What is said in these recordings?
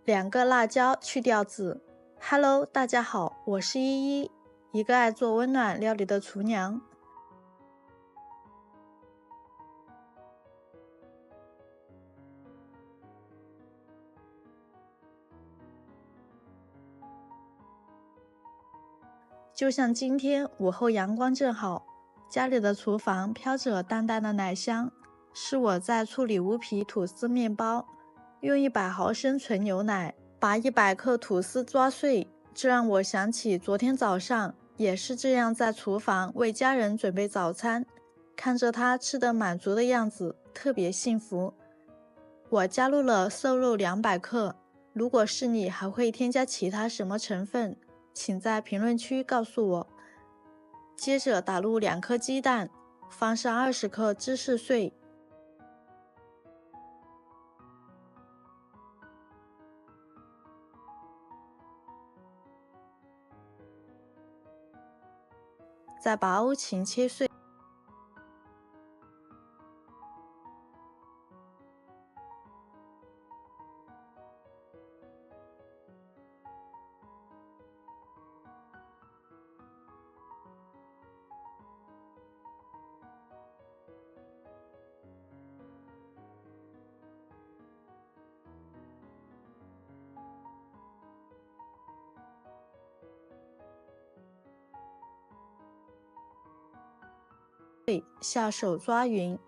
2个辣椒去掉籽。Hello， 大家好，我是依依，一个爱做温暖料理的厨娘。就像今天午后阳光正好，家里的厨房飘着淡淡的奶香，是我在处理无皮吐司面包，用100毫升纯牛奶把100克吐司抓碎，这让我想起昨天早上也是这样在厨房为家人准备早餐，看着他吃得满足的样子，特别幸福。我加入了瘦肉200克，如果是你还会添加其他什么成分？请在评论区告诉我。接着打入2颗鸡蛋，放上20克芝士碎，再把欧芹切碎。下手抓匀。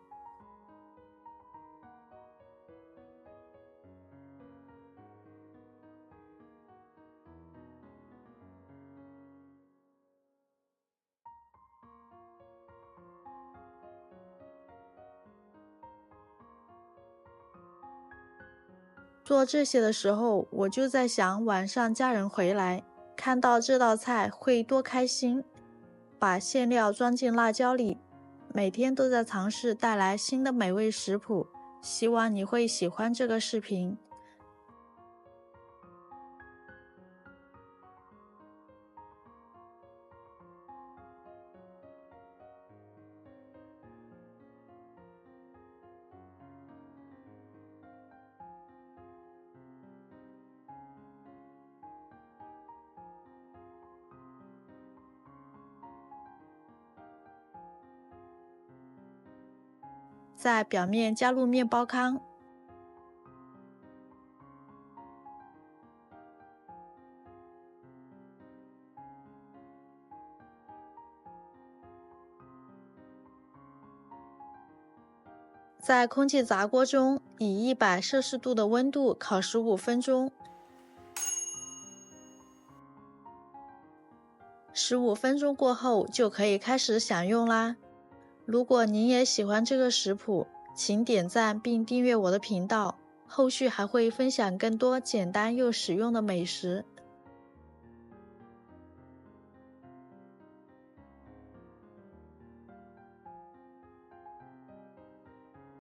做这些的时候，我就在想晚上家人回来，看到这道菜会多开心。把馅料装进辣椒里，每天都在尝试带来新的美味食谱，希望你会喜欢这个视频。在表面加入面包糠，在空气炸锅中以100摄氏度的温度烤15分钟。15分钟过后就可以开始享用啦。如果您也喜欢这个食谱，请点赞并订阅我的频道，后续还会分享更多简单又实用的美食。